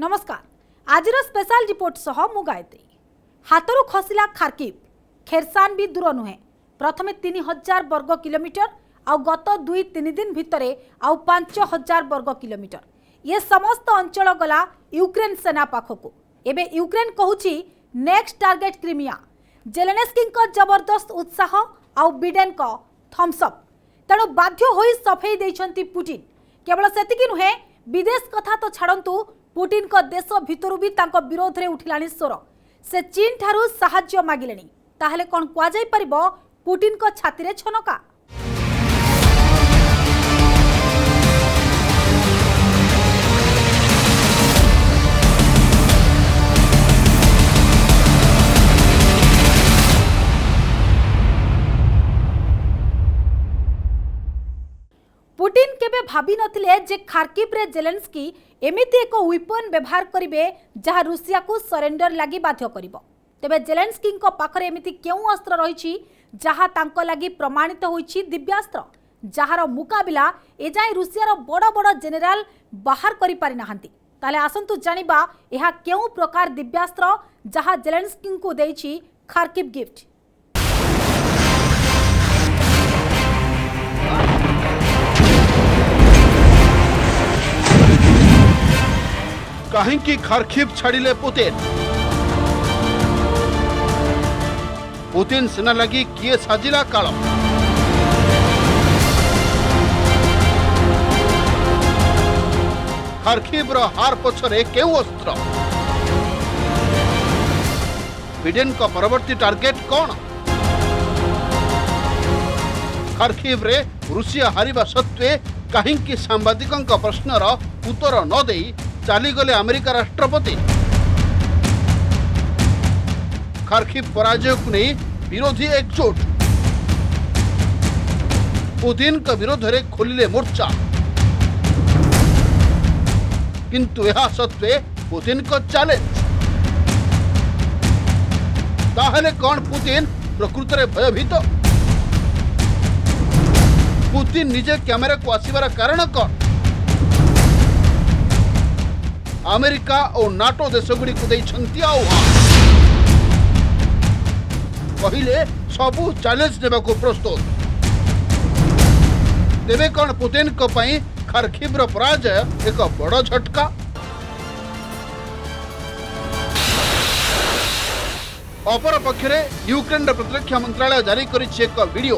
नमस्कार आज special report सह मु गायत्री। हाथरू खसला खार्किव खेरसान भी दूर नुहे। प्रथमे 3000 वर्ग किलोमीटर आउ गत 2-3 दिन भितरे आउ 5000 वर्ग किलोमीटर ये समस्त अंचल गला यूक्रेन सेना पाखकू। एबे यूक्रेन कहूची नेक्स्ट टार्गेट क्रीमिया। जेलेन्स्की जबरदस्त उत्साह आउ बिडेन को थम्स अप तेणु बाध्य होई सफेई देइछंती पुटिन। केवल सेतिकी नुहे विदेश कथा तो छाड़ंतु पुटिन को देश भितरु भी तांको विरोध रे उठिलाणी स्वर। से चीन ठारू साहाय्य मागिलेनी ताहले कोन कुआ जाई परिबो पुटिन को छाती रे छनका। पुटिन केबे भाबी नथिले जे खार्किव रे जेलेन्स्की एमिति एक वेपन व्यवहार करिवे जहा रूसिया को सरेंडर लागि बाध्य करिवो। तेबे जेलेन्स्की को पाखरे एमिति केउ अस्त्र रहिछि जहा तांको लागि प्रमाणित होइछि दिव्यास्त्र जहार मुकाबिला एजाय रूसियार बड़ बड़ जेनेराल बाहर करि पारि नाहंती। ताले आसंतु जानिबा एहा केउ प्रकार दिव्यास्त्र जहा जेलेन्स्की को देइछि खार्किव गिफ्ट। कहीं खार्किव छाड़िले पुतिन सेना लगी किए साजिला काल। खार्किव हार पछरे केउ अस्त्र? बिडेन को परवर्ती टार्गेट कौन? खार्किव रे रूसिया हारिबा सत्वे कहीं सांबादिकों प्रश्नर उत्तर न देई चलीगले अमेरिका राष्ट्रपति। खार्किव पराजय को नहीं विरोधी एकजुट। पुतिन का विरोध रे खोलिले मोर्चा किंतु यह सत्वे पुतिन को चैलेंज। ताहले कौन पुतिन प्रकृत रे भयभीत? पुतिन निजे कैमेरा को आसीबार कारण कौन? अमेरिका और नाटो देशगुड़ी को देइछंती आह्वान। कहिले सबू चैलेंज देवा को प्रस्तुत। तेबे कौन पुतिन को पई खार्किव पराजय एक बड़ झटका? अपर पक्षरे यूक्रेन प्रतिरक्षा मंत्रालय जारी करिछि एक वीडियो।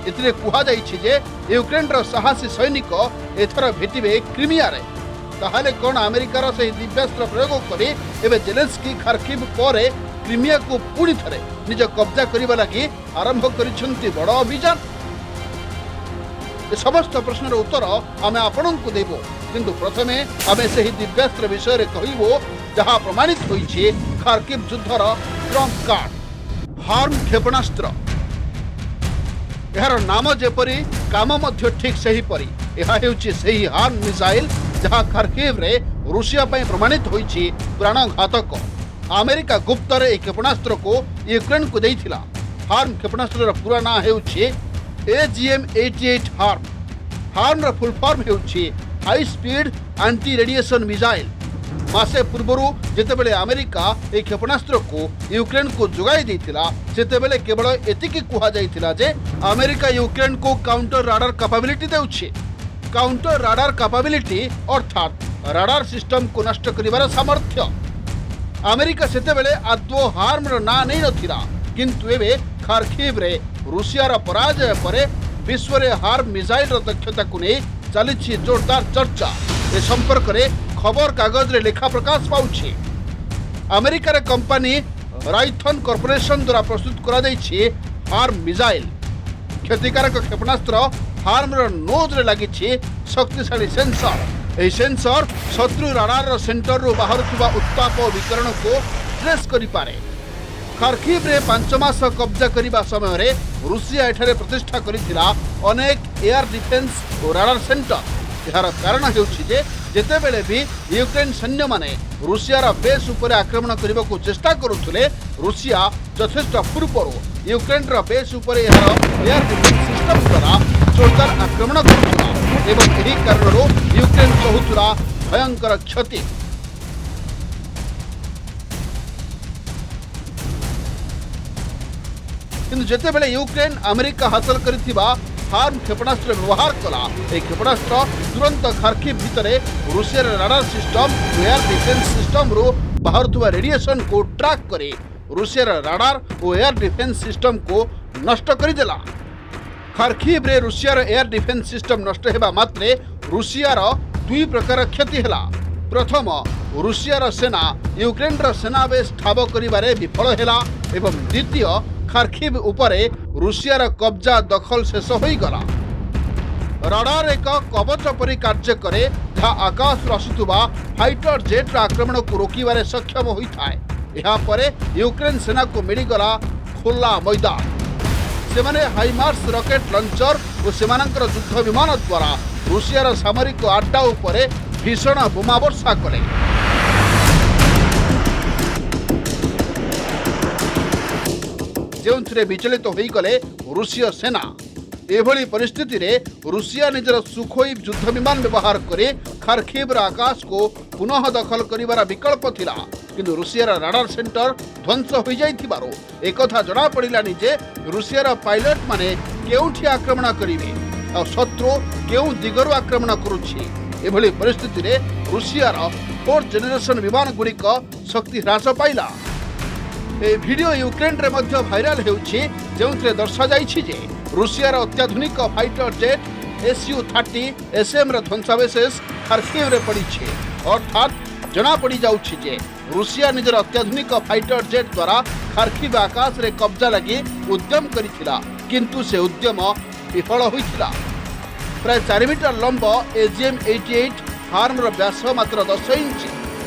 एथिरे कुहा जाइछि जे यूक्रेन साहसी सैनिक एथर भेटिबे क्रीमिया रे। ताहले कौन अमेरिकार से दिव्यास्त्र प्रयोग करी एवं जेलेन्स्की खार्किव पर क्रीमिया को पुणी थे निज कब्जा करने लगी आरंभ करिसेंती बड़ अभियान? समस्त प्रश्नर उत्तर आमे आपण को देबो, किंतु प्रथमे आमे सही दिव्यास्त्र विषय रे कहिबो जहां प्रमाणित होइछे खार्किव युद्धर ट्रम्प कार्ड। हार्म क्षेपणास्त्र। यार नाम जेपरी काम मध्य ठीक सही परी। यह हेउछि सही हार्म मिसाइल जहां खार्किव रे रूसिया पई प्रमाणित होइछि प्राणघातक। अमेरिका गुप्त रे क्षेपणास्त्र को यूक्रेन को देइथिला। हार्म क्षेपणास्त्र पूरा ना हेउछि AGM-88 हार्म। हार्म रा फुल फॉर्म हेउछि high speed anti radiation missile. मासे पूर्वरु जेतेबेले अमेरिका ए क्षेपणास्त्र को यूक्रेन को जोगाई देइथिला सेतेबेले केवल एतिकी कुहा जाइथिला जे अमेरिका यूक्रेन को काउंटर राडार कैपेबिलिटी देउछि। काउंटर राडार कैपेबिलिटी अर्थात राडार सिस्टम को नष्ट करिवार सामर्थ्य। अमेरिका सेतेबेले आदो हार्म ना नहीं नथिला, किंतु एबे खार्किव रे रूसियार पराजय परे विश्व रे हार्म मिसाइल दक्षता को नहीं चलिछि जोरदार चर्चा। ए संपर्क रे खबर कागज रे लेखा प्रकाश पाउछि। अमेरिकार कंपनी राइथन कॉर्पोरेशन द्वारा प्रस्तुत करा जाइछि हार्म मिसाइल। क्षतिकारक क्षेपणास्त्र हार्म नोज रे लगी शक्तिशाली सेंसर। यह सेंसर शत्रु राडार सेंटर रू बाहर उत्ताप विकरण को ट्रेस करि पारे। खार्किव रे 5 मास कब्जा करिबा समय रे रूसिया एठारे प्रतिष्ठा करिथिला अनेक एयर डिफेंस और राडार सेंटर। यार कारण हेउछि जे जेतेबेले भी यूक्रेन सैन्य माने रूसियार बेस उपरे आक्रमण करने को चेष्टा करुथुले रूसिया यथेष्ट पूर्व यूक्रेन बेस उपरे एयर डिफेंस सिस्टम द्वारा जोरदार आक्रमण करुथुला एवं यही कारण यूक्रेन सहुथुला भयंकर क्षति। किंतु जेतेबेले यूक्रेन अमेरिका हासिल करिथिबा हार्म क्षेपणास्त्र व्यवहार कला क्षेपणास्त्र तुरंत खार्किव भितरे Russia radar system air defence system रू बाहरुवा रेडिएशन को ट्रैक करे रूसिया राडार और एयर डिफेंस सिस्टम को नष्ट करदेला। खार्किव रे रूसिया एयर डिफेंस सिस्टम नष्ट हेबा मात्रे रूसिया दुई प्रकार क्षति हेला। प्रथम रूसिया सेना यूक्रेन सेना बेस ठाब करिबारे विफल हेला एवं द्वितीय खार्किव उपरे रूसिया कब्जा दखल शेष होई गला। रडार एक कवच परि कार्य करे जहाँ आकाश आसुवा फाइटर जेट आक्रमण को रोकबारे सक्षम होता है। यहाँ परे यूक्रेन सेना को मिलगला खोला मैदान। सेमाने हाइमार्स रॉकेट लॉन्चर और सेमानंकर युद्ध विमान द्वारा रूसिया सामरिक अड्डा उपरे भीषण बोमा वर्षा कले। जो विचलित हो गले रूसीय सेना। एभली परिस्थिति रे रूसिया निजर सुखोई युद्ध विमान व्यवहार करे खार्किव आकाश को पुनः दखल करिवार विकल्प थिला, किंतु रूसिया राडार सेंटर ध्वंस हो जाइथिबारो एकथा जणा पड़िलानी जे रूसिया पायलट माने केउठी आक्रमण करिवे आ शत्रु केउ दिगरु आक्रमण करुछि। एभली परिस्थिति रे रूसिया फोर्थ जेनेरेशन विमान गुड़िक शक्ति ह्रास पाइला। ए वीडियो यूक्रेन रे मध्य भाइराल हेउछि जेउथरे दर्शा जाइछि जे रूसिया अत्याधुनिक फाइटर जेट Su-30 SM ध्वंसावशेष खार्किव रे पड़िछि। अर्थात जना पड़ी जाउछि जे रूसिया निजर अत्याधुनिक फाइटर जेट द्वारा खार्किव आकाश रे कब्जा लगी उद्यम करिथिला, किंतु से उद्यम विफल होइथिला। प्राय 4 मीटर लंब AGM-88 हार्म व्यास मात्र 10 इंच।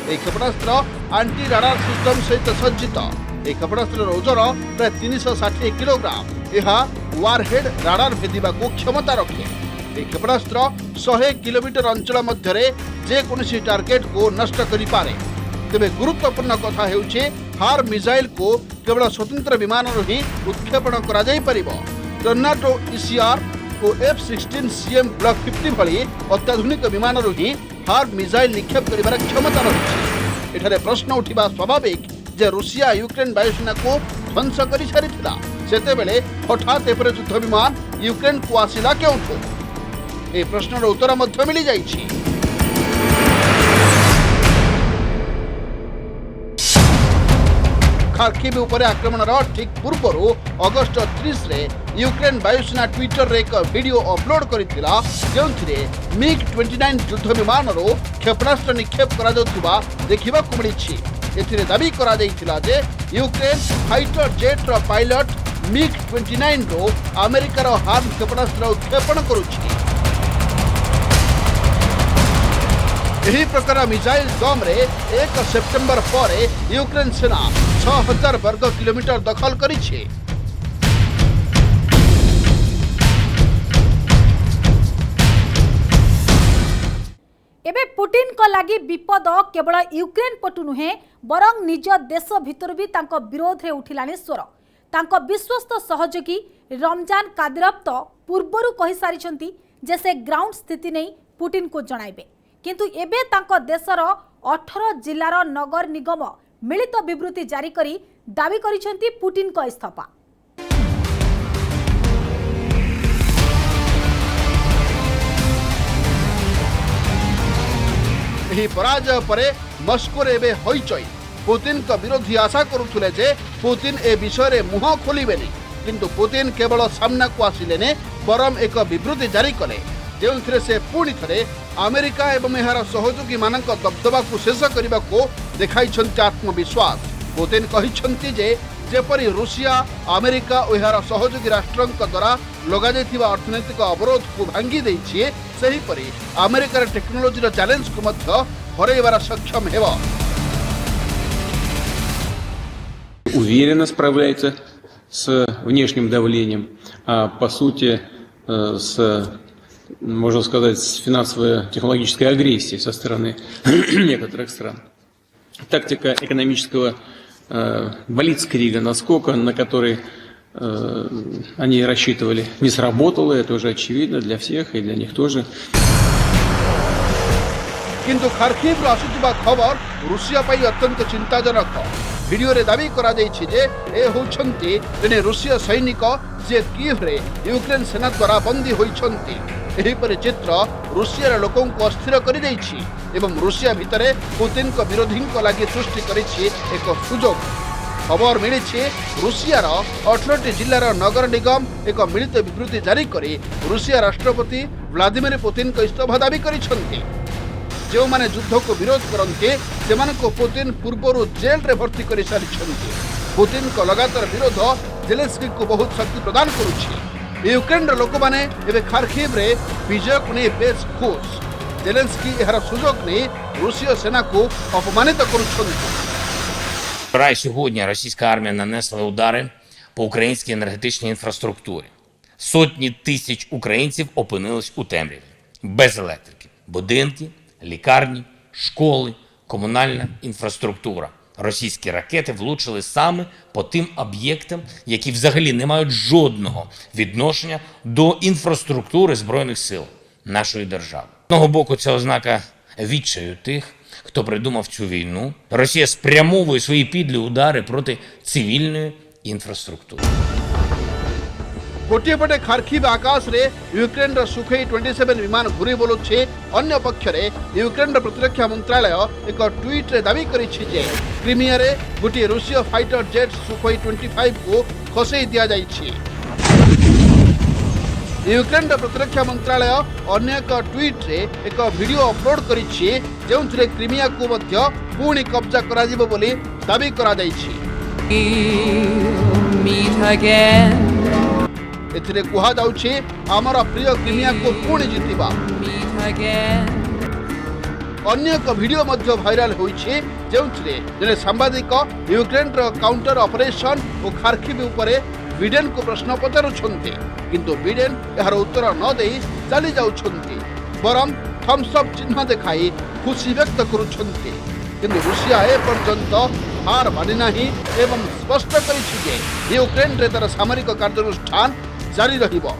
यह क्षेपणास्त्र आंटी राडार सिस्टम सहित सज्जित। यह क्षेपणास्त्र ओजन प्राय 360 किलोग्राम। यह वारहेड राडार भेदिबा को क्षमता रखे। यह क्षेपणास्त्र 100 किलोमीटर अंचल मध्य जेकोसी टार्गेट को नष्ट करि पारे। तेबे गुरुत्वपूर्ण कथा हेउछि हार्म मिसाइल को केवल स्वतंत्र विमान ही उत्क्षेपण करा जाई परिबो। टर्नाडो ECR और F-16CM ब्लॉक 50 भली अत्याधुनिक विमान ही हार्म मिसाइल निक्षेप करिबार क्षमता रही। एठारे प्रश्न उठिबा स्वाभाविक जे रूसिया यूक्रेन वायुसेना को ध्वंस करि सारिथिला, सेतेबेले हठात एपरे युद्ध विमान यूक्रेन को आसिला केउठो? ए प्रश्नर उत्तर मध्य मिली जाइछि। खार्किव उपरे आक्रमण ठीक पूर्व अगस्ट 30 रे यूक्रेन वायुसेना ट्विटर रे एक वीडियो अपलोड करिथिला, जेउथिरे MiG-29 युद्ध विमान रो क्षेपणास्त्र निक्षेप करा जाउथुबा देखिबा को मिलिछि। एथिरे दाबी करा जाइथिला जे यूक्रेन फाइटर जेट रो पायलट MiG-29 रो अमेरिका रो हार्म क्षेपणास्त्र उत्क्षेपण करुछि। यही प्रकार मिसाइल दम रे 1 सेप्टेम्बर पर यूक्रेन सेना 6000 वर्ग किलोमीटर दखल करिछि। एबे पुटिन को लागी विपद केवल यूक्रेन पटु नुहे बरं निज देश भितर भी तांको विरोध रे उठिलानी स्वर। तांको विश्वस्त सहयोगी रमजान कादिरव तो पूर्वरु कहि सारिछंती जे से ग्राउंड स्थिति नै पुटिन को जणाइबे, किंतु एबे तांको देशर 18 जिल्लार नगर निगम मिलित विवृत्ति जारी करी दाबी करिछंती पुटिन को इस्तीफा। यही पराजय परे मस्को रे होइचई पुतिन का विरोधी आशा करुथुले जे पुतिन ए विषय रे मुह खोलिबेनी, किंतु पुतिन केवल सामना को आसिले ने बरम एक विवृत्ति जारी कले, जेउथिरे से पुणी थरे अमेरिका एवं एहार सहयोगी मानक दबदबा को शेष करने को देखाइछन्ति आत्मविश्वास। पुतिन कहिछन्ति जे जेपरी रूसिया अमेरिका और एहार सहयोगी राष्ट्रों द्वारा लगा जाइथिबा अर्थनैतिक अवरोध को भांगी दैछि, सेहीपरि अमेरिकार टेक्नोलोजी चैलेंज को मध्य हरैबार सक्षम हेबो। Уверенно справляется с внешним давлением, а по сути с, можно сказать, с финансово-технологической агрессией со стороны некоторых стран. Тактика экономического блицкрига, наскока, на который они рассчитывали, не сработала, это уже очевидно для всех и для них тоже. किंतु खार्किव आसुवा खबर रूसिया अत्यंत चिंताजनक। भिडियो रे दाबी करा जायछि जे ए होछन्ति जने रूसीय सैनिक जे कीव रे यूक्रेन सेना द्वारा बंदी होइछन्ति। एही परि चित्र रूसिया लोकों को अस्थिर करि दैछि एवं रूसिया भितरे पुतिन को विरोधी को लागि सृष्टि करिछि एक सुजोग। खबर मिली रूसियार 18 जिल्लार नगर निगम एक मिलित विवृत्ति जारी करी रूसिया राष्ट्रपति व्लादिमीर पुतिन को इस्तीफा दाबी करिसेंति। जो माने युद्ध को विरोध करते सेमानको पुतिन पूर्वरु जेल रे भर्ती करि सारिछन्ति। पुतिन को लगातार विरोध जेलेंस्की को बहुत शक्ति प्रदान करुछि। यूक्रेन लोक माने एबे खार्किव रे विजय को नै बेस खुश। जेलेंस्की एहार सुजोग नै रूसीय सेना को अपमानित करुछन्ति। Вчора сьогодні російська армія нанесла удари по українській енергетичній інфраструктурі. Сотні тисяч українців опинились у темряві, без електрики. Будинки, лікарні, школи, комунальна інфраструктура. Російські ракети влучили саме по тим об'єктам, які взагалі не мають жодного відношення до інфраструктури Збройних сил нашої держави. З одного боку, це ознака відчаю тих, хто придумав цю війну. Росія спрямовує свої підлі удари проти цивільної інфраструктури. गोटे पटे खार्किव आकाश रे यूक्रेन सुखई 27 विमान घुरी बोलुछे। अन्य पक्ष रे यूक्रेन प्रतिरक्षा मंत्रालय एक ट्वीट रे दाबी करिछि जे क्रिमिया रे गोटे रूसीय फाइटर जेट सुखई 25 को खसई दिया जाइछि। यूक्रेन प्रतिरक्षा मंत्रालय अन्य एक ट्वीट रे एक वीडियो अपलोड करिछि जेउथिरे क्रिमिया को मध्य पुणी कब्जा करा जिवो बोली दाबी करा जाइछि। एथिरे कुहा जाउछि हमर प्रिय क्रिमिया को पुणी जितिबा। अन्य एक वीडियो मध्य भाइराल होइछि जेउथिरे जने सांबादिक यूक्रेन काउंटर ऑपरेशन और खार्किव उपरे बिडेन को प्रश्न पचारुछन्ति, किंतु बिडेन यार उत्तर न देई चली जाउछन्ति। बरम थम्स अप चिन्ह देखाई खुशी व्यक्त करुछन्ति। किंतु रूसिया ए पर्यंत हार मानि नाही एवं स्पष्ट करिछि जे यूक्रेन रे तर सामरिक कार्यानुष्ठान जारी रहिबो।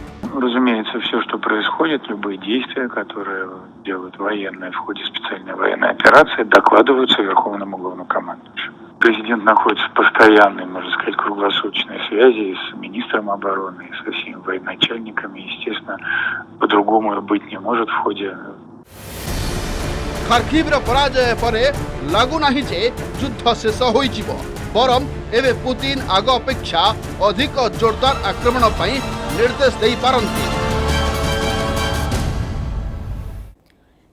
Разумеется, все, что происходит, любые действия, которые делают военные в ходе специальной военной операции, докладываются Верховному Главнокомандующему. Президент находится в постоянной, можно сказать, круглосуточной связи с министром обороны, со всеми военачальниками. Естественно, по-другому и быть не может в ходе. खार्किव पराजय पर लागू नाही जे युद्ध शेष होइजिव, बरम एबे पुतिन आग अपेक्षा अधिक जोरदार आक्रमण पई निर्देश देई पारंती।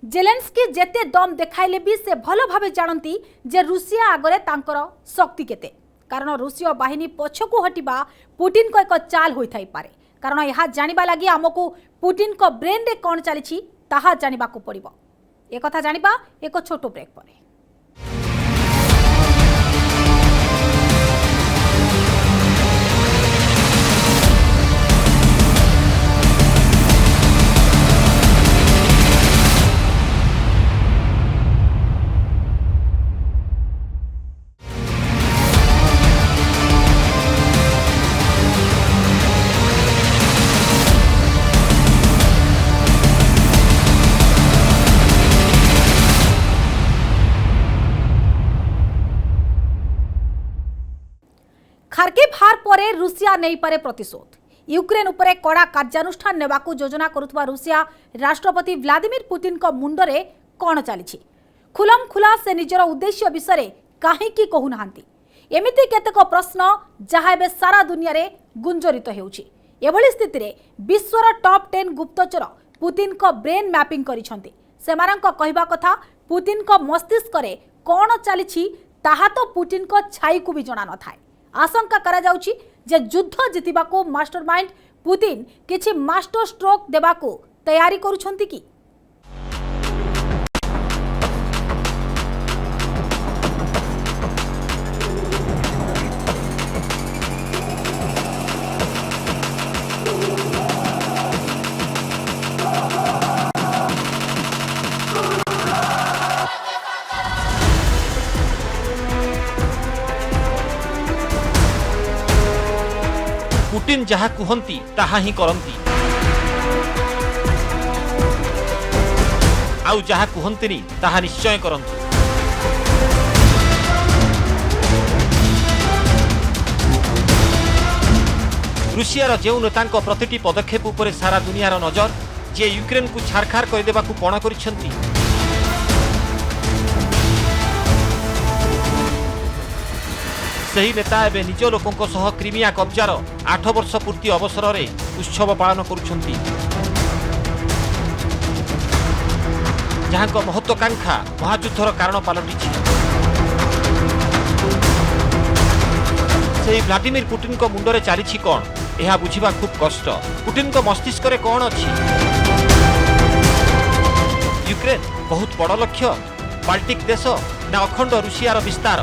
जेलेंस्की जेते दम देखाइले भी से भलो भावे जानती जे रूसिया आगरे तांकर शक्ति केते। कारण रूसीय बाहिनी पछकु हटिबा पुतिन को एक चाल होई थाई पारे। कारण यहा जानिबा लागि हमकु पुतिन को ब्रेन रे कोन चलीछि ताहा जानिबा को पड़िबो। एक कथा जानिबा एक छोटो ब्रेक परे। खार्किव हार परे रूसिया नहीं पारे प्रतिशोध। यूक्रेन उपरे कड़ा कार्यानुष्ठान नेबाकू योजना करुथबा रूसिया राष्ट्रपति व्लादिमीर पुतिन को मुंडरे कौन चली खुलम खुला से निजर उद्देश्य विषय कहीं कहू नाहांती। एमिति केतेक प्रश्न जहाँ एबे सारा दुनिया रे गुंजरित हेउछि। एभली स्थिति रे विश्वर टॉप 10 गुप्तचर पुतिन को ब्रेन मैपिंग करिसंती। सेमानक कहबा कथा पुतिन को मस्तिष्क रे कौन चली ताहा तो पुतिन को छाई को भी जणा न थाए। आशंका करा जाउछि जे युद्ध जितिबाको मास्टरमाइंड पुतिन किछि मास्टर स्ट्रोक देबाको तैयारी करूछंती कि। पुतिन जहा कुहंती ताहा ही करंती, आउ जहा कुहंतीनी ताहा निश्चय करंती। ରୁଷିଆର ଯେଉଁ ନେତାଙ୍କ ପ୍ରତିଟି ପଦକ୍ଷେପ ଉପରେ ସାରା ଦୁନିଆର ନଜର, ଯିଏ ୟୁକ୍ରେନକୁ ଛାରଖାର କରିଦେବାକୁ ପଣ କରିଛନ୍ତି। ସେହି ନେତା ଏବେ ନିଜ ଲୋକଙ୍କ ସହ କ୍ରିମିଆ କବ୍ଜାର 8 ବର୍ଷ ପୂର୍ତ୍ତି ଅବସରରେ ଉତ୍ସବ ପାଳନ କରୁଛନ୍ତି, ଯାହାଙ୍କ ମହତ୍ୱାକାଂକ୍ଷା ମହାଯୁଦ୍ଧର କାରଣ ପାଲଟିଛି। ସେହି ଭ୍ଲାଦିମିର ପୁଟିନଙ୍କ ମୁଣ୍ଡରେ ଚାଲିଛି କ'ଣ, ଏହା ବୁଝିବା ଖୁବ୍ କଷ୍ଟ। ପୁଟିନଙ୍କ ମସ୍ତିଷ୍କରେ କ'ଣ ଅଛି? ୟୁକ୍ରେନ ବହୁତ ବଡ଼ ଲକ୍ଷ୍ୟ, ବାଲ୍ଟିକ ଦେଶ ନା ଅଖଣ୍ଡ ରୁଷିଆର ବିସ୍ତାର?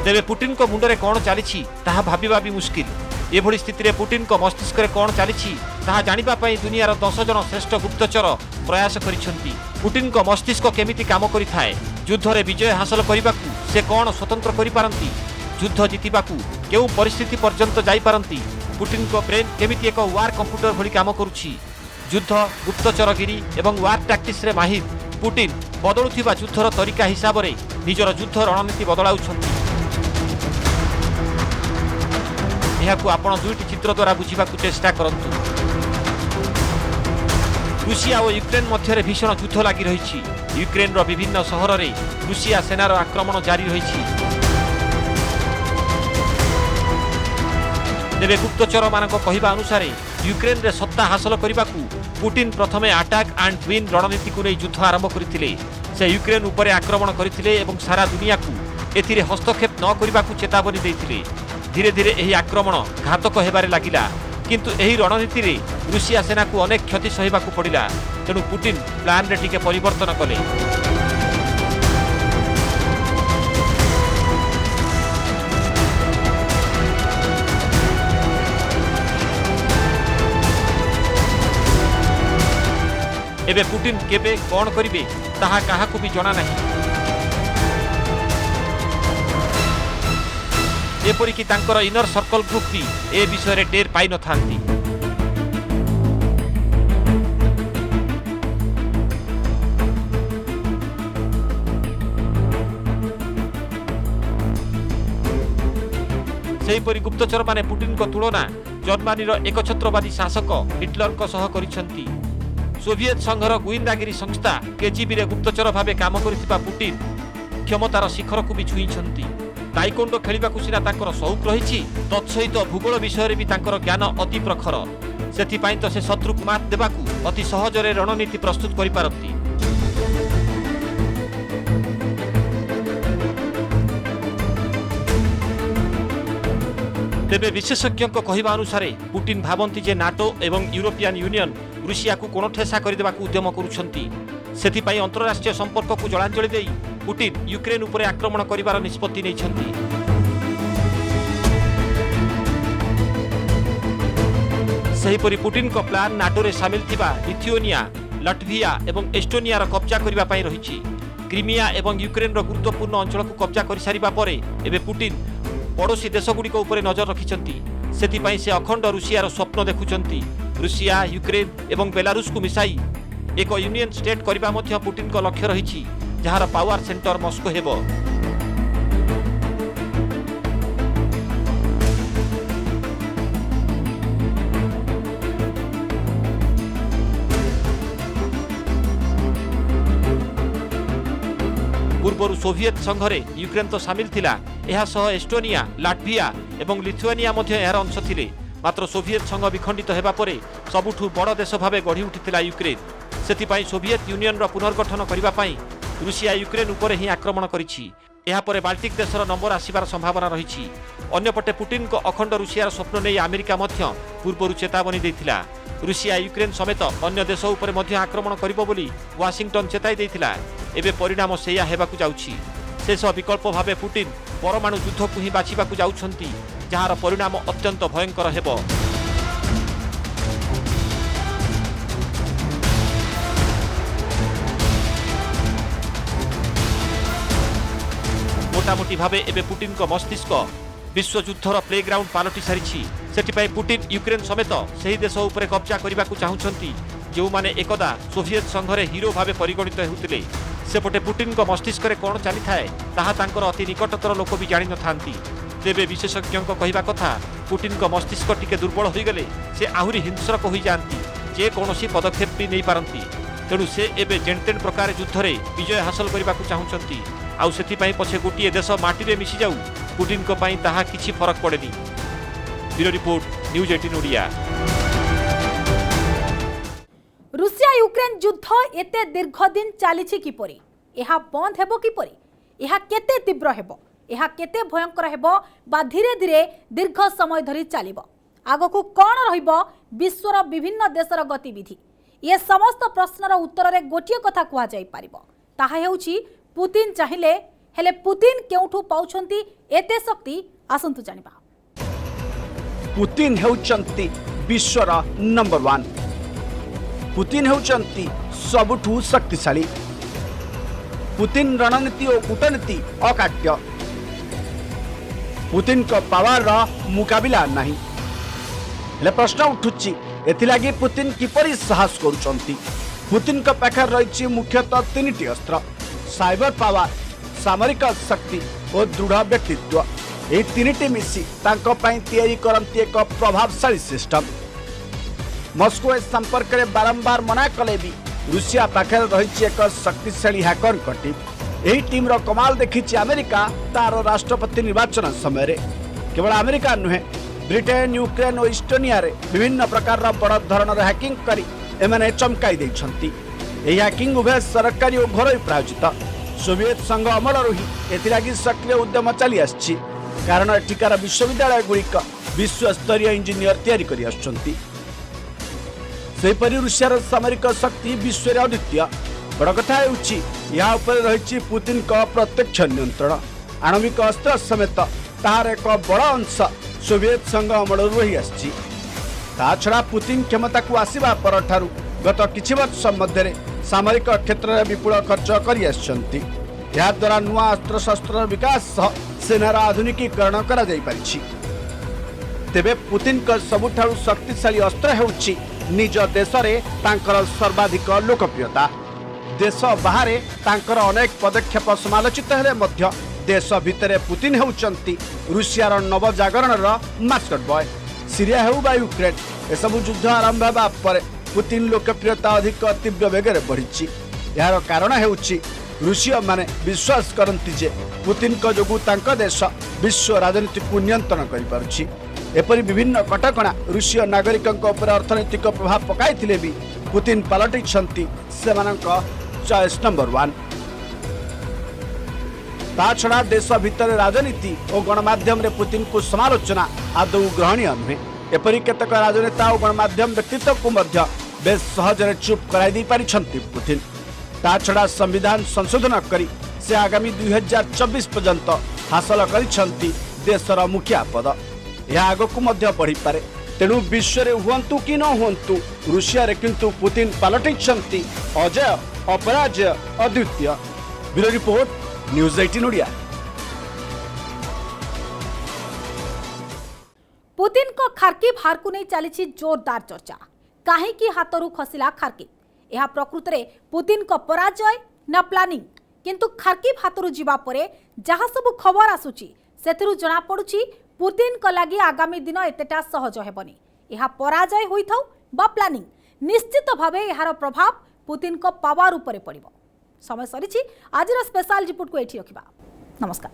ତେବେ ପୁଟିନଙ୍କ ମୁଣ୍ଡରେ କ'ଣ ଚାଲିଛି ତାହା ଭାବିବା ବି ମୁସ୍କିଲ। ଏଭଳି ସ୍ଥିତିରେ ପୁଟିନଙ୍କ ମସ୍ତିଷ୍କରେ କ'ଣ ଚାଲିଛି ତାହା ଜାଣିବା ପାଇଁ ଦୁନିଆର 10 ଜଣ ଶ୍ରେଷ୍ଠ ଗୁପ୍ତଚର ପ୍ରୟାସ କରିଛନ୍ତି। ପୁଟିନଙ୍କ ମସ୍ତିଷ୍କ କେମିତି କାମ କରିଥାଏ, ଯୁଦ୍ଧରେ ବିଜୟ ହାସଲ କରିବାକୁ ସେ କ'ଣ ସ୍ୱତନ୍ତ୍ର କରିପାରନ୍ତି, ଯୁଦ୍ଧ ଜିତିବାକୁ କେଉଁ ପରିସ୍ଥିତି ପର୍ଯ୍ୟନ୍ତ ଯାଇପାରନ୍ତି, ପୁଟିନଙ୍କ ବ୍ରେନ୍ କେମିତି ଏକ ୱାର୍ କମ୍ପ୍ୟୁଟର ଭଳି କାମ କରୁଛି। ଯୁଦ୍ଧ, ଗୁପ୍ତଚରଗିରି ଏବଂ ୱାର୍ ଟାକ୍ଟିକ୍ସରେ ମାହିର ପୁଟିନ ବଦଳୁଥିବା ଯୁଦ୍ଧର ତରିକା ହିସାବରେ ନିଜର ଯୁଦ୍ଧ ରଣନୀତି ବଦଳାଉଛନ୍ତି। ଏହାକୁ ଆପଣ ଦୁଇଟି ଚିତ୍ର ଦ୍ୱାରା ବୁଝିବାକୁ ଚେଷ୍ଟା କରନ୍ତୁ। ରୁଷିଆ ଓ ୟୁକ୍ରେନ ମଧ୍ୟରେ ଭୀଷଣ ଯୁଦ୍ଧ ଲାଗି ରହିଛି। ୟୁକ୍ରେନର ବିଭିନ୍ନ ସହରରେ ରୁଷିଆ ସେନାର ଆକ୍ରମଣ ଜାରି ରହିଛି। ତେବେ ଗୁପ୍ତଚରମାନଙ୍କ କହିବା ଅନୁସାରେ ୟୁକ୍ରେନରେ ସତ୍ତା ହାସଲ କରିବାକୁ ପୁଟିନ ପ୍ରଥମେ ଆଟାକ୍ ଆଣ୍ଡ ୱିନ୍ ରଣନୀତିକୁ ନେଇ ଯୁଦ୍ଧ ଆରମ୍ଭ କରିଥିଲେ। ସେ ୟୁକ୍ରେନ ଉପରେ ଆକ୍ରମଣ କରିଥିଲେ ଏବଂ ସାରା ଦୁନିଆକୁ ଏଥିରେ ହସ୍ତକ୍ଷେପ ନ କରିବାକୁ ଚେତାବନୀ ଦେଇଥିଲେ। ଧୀରେ ଧୀରେ ଏହି ଆକ୍ରମଣ ଘାତକ ହେବାରେ ଲାଗିଲା, କିନ୍ତୁ ଏହି ରଣନୀତିରେ ରୁଷିଆ ସେନାକୁ ଅନେକ କ୍ଷତି ସହିବାକୁ ପଡ଼ିଲା। ତେଣୁ ପୁଟିନ ପ୍ଲାନରେ ଟିକେ ପରିବର୍ତ୍ତନ କଲେ। ଏବେ ପୁଟିନ କେବେ କ'ଣ କରିବେ ତାହା କାହାକୁ ବି ଜଣା ନାହିଁ। ଏପରିକି ତାଙ୍କର ଇନର ସର୍କଲ ଗ୍ରୁପ ବି ଏ ବିଷୟରେ ଟେର ପାଇନଥାନ୍ତି। ସେହିପରି ଗୁପ୍ତଚରମାନେ ପୁଟିନଙ୍କ ତୁଳନା ଜର୍ମାନୀର ଏକଛତ୍ରବାଦୀ ଶାସକ ହିଟଲରଙ୍କ ସହ କରିଛନ୍ତି। ସୋଭିଏତ ସଂଘର ଗୁଇନ୍ଦାଗିରି ସଂସ୍ଥା କେଜିବିରେ ଗୁପ୍ତଚର ଭାବେ କାମ କରିଥିବା ପୁଟିନ କ୍ଷମତାର ଶିଖରକୁ ବି ଛୁଇଁଛନ୍ତି। ତାଇକୋଣ୍ଡୋ ଖେଳିବାକୁ ସିନା ତାଙ୍କର ସଉକ ରହିଛି, ତତ୍ସହିତ ଭୂଗୋଳ ବିଷୟରେ ବି ତାଙ୍କର ଜ୍ଞାନ ଅତି ପ୍ରଖର। ସେଥିପାଇଁ ତ ସେ ଶତ୍ରୁକୁ ମାତ ଦେବାକୁ ଅତି ସହଜରେ ରଣନୀତି ପ୍ରସ୍ତୁତ କରିପାରନ୍ତି। ତେବେ ବିଶେଷଜ୍ଞଙ୍କ କହିବା ଅନୁସାରେ ପୁଟିନ ଭାବନ୍ତି ଯେ ନାଟୋ ଏବଂ ୟୁରୋପିଆନ୍ ୟୁନିୟନ ରୁଷିଆକୁ କୋଣଠେସା କରିଦେବାକୁ ଉଦ୍ୟମ କରୁଛନ୍ତି। ସେଥିପାଇଁ ଅନ୍ତରାଷ୍ଟ୍ରୀୟ ସମ୍ପର୍କକୁ ଜଳାଞ୍ଜଳି ଦେଇ ପୁଟିନ ୟୁକ୍ରେନ ଉପରେ ଆକ୍ରମଣ କରିବାର ନିଷ୍ପତ୍ତି ନେଇଛନ୍ତି। ସେହିପରି ପୁଟିନଙ୍କ ପ୍ଲାନ୍ ନାଟୋରେ ସାମିଲ ଥିବା ଲିଥୁଆନିଆ, ଲଟଭିଆ ଏବଂ ଏଷ୍ଟୋନିଆର କବ୍ଜା କରିବା ପାଇଁ ରହିଛି। କ୍ରିମିଆ ଏବଂ ୟୁକ୍ରେନର ଗୁରୁତ୍ୱପୂର୍ଣ୍ଣ ଅଞ୍ଚଳକୁ କବ୍ଜା କରିସାରିବା ପରେ ଏବେ ପୁଟିନ ପଡ଼ୋଶୀ ଦେଶଗୁଡ଼ିକ ଉପରେ ନଜର ରଖିଛନ୍ତି। ସେଥିପାଇଁ ସେ ଅଖଣ୍ଡ ରୁଷିଆର ସ୍ୱପ୍ନ ଦେଖୁଛନ୍ତି। ରୁଷିଆ, ୟୁକ୍ରେନ ଏବଂ ବେଲାରୁଷକୁ ମିଶାଇ ଏକ ୟୁନିୟନ ଷ୍ଟେଟ୍ କରିବା ମଧ୍ୟ ପୁଟିନଙ୍କ ଲକ୍ଷ୍ୟ ରହିଛି, ଯାହାର ପାୱାର ସେଣ୍ଟର ମସ୍କୋ ହେବ। ପୂର୍ବରୁ ସୋଭିଏତ ସଂଘରେ ୟୁକ୍ରେନ ତ ସାମିଲ ଥିଲା, ଏହା ସହ ଏଷ୍ଟୋନିଆ, ଲାଟଭିଆ ଏବଂ ଲିଥୁଆନିଆ ମଧ୍ୟ ଏହାର ଅଂଶ ଥିଲେ। ମାତ୍ର ସୋଭିଏତ ସଂଘ ବିଖଣ୍ଡିତ ହେବା ପରେ ସବୁଠୁ ବଡ଼ ଦେଶ ଭାବେ ଗଢ଼ି ଉଠିଥିଲା ୟୁକ୍ରେନ। ସେଥିପାଇଁ ସୋଭିଏତ ୟୁନିୟନର ପୁନର୍ଗଠନ କରିବା ପାଇଁ ରୁଷିଆ ୟୁକ୍ରେନ ଉପରେ ହିଁ ଆକ୍ରମଣ କରିଛି। ଏହାପରେ ବାଲ୍ଟିକ ଦେଶର ନମ୍ବର ଆସିବାର ସମ୍ଭାବନା ରହିଛି। ଅନ୍ୟପଟେ ପୁଟିନଙ୍କ ଅଖଣ୍ଡ ରୁଷିଆର ସ୍ୱପ୍ନ ନେଇ ଆମେରିକା ମଧ୍ୟ ପୂର୍ବରୁ ଚେତାବନୀ ଦେଇଥିଲା। ରୁଷିଆ ୟୁକ୍ରେନ ସମେତ ଅନ୍ୟ ଦେଶ ଉପରେ ମଧ୍ୟ ଆକ୍ରମଣ କରିବ ବୋଲି ୱାଶିଂଟନ ଚେତାଇ ଦେଇଥିଲା। ଏବେ ପରିଣାମ ସେଇଆ ହେବାକୁ ଯାଉଛି। ଶେଷ ବିକଳ୍ପ ଭାବେ ପୁଟିନ ପରମାଣୁ ଯୁଦ୍ଧକୁ ହିଁ ବାଛିବାକୁ ଯାଉଛନ୍ତି, ଯାହାର ପରିଣାମ ଅତ୍ୟନ୍ତ ଭୟଙ୍କର ହେବ। ମୋଟାମୋଟି ଭାବେ ଏବେ ପୁଟିନଙ୍କ ମସ୍ତିଷ୍କ ବିଶ୍ୱଯୁଦ୍ଧର ପ୍ଲେଗ୍ରାଉଣ୍ଡ ପାଲଟି ସାରିଛି। ସେଥିପାଇଁ ପୁଟିନ ୟୁକ୍ରେନ ସମେତ ସେହି ଦେଶ ଉପରେ କବ୍ଜା କରିବାକୁ ଚାହୁଁଛନ୍ତି ଯେଉଁମାନେ ଏକଦା ସୋଭିଏତ ସଂଘରେ ହିରୋ ଭାବେ ପରିଗଣିତ ହେଉଥିଲେ। सेपटे पुटिन को मस्तिष्क में कौन चली थाए ताहा तांकर अति निकटतर लोक भी जानि नथांती। तेबे विशेषज्ञों कहवा कथा पुटिन को मस्तिष्क टिके दुर्बल हो गले से आहुरी हिंसक हो जाती जे कौन पदक्षेप भी नहीं पारती। तेणु से एबे जेनतेन प्रकार युद्ध में विजय हासिल करने को चाहूँगी। आउ से पछे गोटे देश माटी मिसी जाऊ पुटिन को पाई ताहा किछि फरक पड़ेनी। Bureau report news 18 Odia. रूसिया यूक्रेन युद्ध एते दीर्घ दिन चली किपरि एहा बंद हेबो किपरि एहा केते तीव्र हेबो एहा केते भयंकर हेबो बा धीरे धीरे दीर्घ समय धरी चलिबो आगकू कौन रहिबो विश्वर विभिन्न देशर गतिविधि ये समस्त प्रश्नर उत्तर रे गोटिए कथा कुआ जाई पारिबो ताहा हेउची पुतिन चाहिले हेले पुतिन केउठू पाउछंती एते शक्ति आसंतु जानिबा। पुतिन हेउचंती विश्वर नंबर 1। पुतिन हेउचंती सबुठू शक्तिशाली। पुतिन रणनीति और कूटनीति अकाट्य। पुतिन को पावर रा मुकाबिला नहीं। हेले प्रश्न उठुची एथिलागी पुतिन किपरि साहस करूचंती। पुतिन को पाखर रही मुख्यतः 3टी अस्त्र साइबर पावर सामरिक शक्ति और दृढ़ व्यक्तित्व। ये 3टी मिसी तांको पाई तैयारी करंती एक प्रभावशाली सिस्टम। मस्को ए संपर्क में बारंबार मना कले भी रूसिया पाखर रही एक शक्तिशाली हैकर टीम। यही टीम रो कमाल देखी अमेरिका तार राष्ट्रपति निर्वाचन समय। केवल अमेरिका नुहे ब्रिटेन यूक्रेन और इस्टोनिया रे विभिन्न प्रकार बड़ धरणर हैकिंग करी एमने चमकाई देछंती। एही हैकिंग उभय सरकारी और घरोई प्रायोजित। सोवियत संघ अमलरू ही एथिलागी सक्रिय उद्यम चली आछि कारण एठिकार विश्वविद्यालय गुड़िक विश्व स्तरीय इंजीनियर तैयारी करी आछंती। सेपरि रूसियार सामरिक शक्ति विश्व रे अद्वितीय। बड़ कथा हेउछि या ऊपर रही पुतिन का प्रत्यक्ष नियंत्रण। आणविक अस्त्र समेत तार एक बड़ अंश सोवियत संघ अमल रही आछि। ता छड़ा पुतिन क्षमता को आसिबा पर ठारू गत किछि वर्ष मध्य सामरिक क्षेत्र में विपुल खर्च करि आछंती। या द्वारा नुआ अस्त्र शस्त्र विकास सह सेनार आधुनिकीकरण करा जाई परिछि। तेबे पुतिन का सबुठारू शक्तिशाली अस्त्र हेउछि निज देश रे तांकर सर्वाधिक लोकप्रियता। देश बाहर तांकर अनेक पदक्षेप समालोचित हेले मध्य देश भितर पुतिन हेउचंती रूसियार नवजागरणर मास्कट बॉय। सीरिया हेउ बा यूक्रेन एसबु युद्ध आरंभ हेबा पर पुतिन लोकप्रियता अधिक तीव्र वेगर बढ़ी। यार कारण हेउछि रूसिया माने विश्वास करती जे पुतिन को जोगु तांका देश विश्व राजनीति को नियंत्रण करि पारुछि। एपरि विभिन्न कटकणा रूसिया नागरिकों उपर अर्थनैतिक प्रभाव पकाइथिले भी पुतिन पलटिछंती सेमानक चॉइस नंबर 1। ता छड़ा देश भितर राजनीति और गणमाध्यम रे पुतिन को समालोचना आदौ ग्रहणीय नुहे। एपरि केतक राजनेता और गणमाध्यम व्यक्तित्व को मध्य बेस सहजरे चुप कराई दी पारिछंती पुतिन। ता छड़ा संविधान संशोधन करी से आगामी 2024 पर्यंत हासिल करिछंती देशर मुखिया पद। यह आगकू मध्य बढ़ी पारे। तेणु विश्व रे हुअंतु कि न हुअंतु रूसिया रे किंतु पुतिन पलटिछंती अजय अपराजय अद्वितीय। Bureau report news 18 Odia. Putin को खार्किव हार को नहीं चली जोरदार चर्चा। कहीं हाथरू खसिला खार्किव यह प्रकृत में पुतिन को पराजय ना प्लानिंग किंतु खार्किव हाथरू जीवा परे जहाँ सब खबर आसुची सेथिरु जना पड़ुची पुतिन को लगी आगामी दिन एतेटा सहज हेबनी। यह पराजय होइथाउ बा प्लानिंग निश्चित भावे यार प्रभाव पुतिन को पावर उपरे पड़िबो। समय सरीची आज स्पेशल रिपोर्ट को एठी रखिबा। नमस्कार।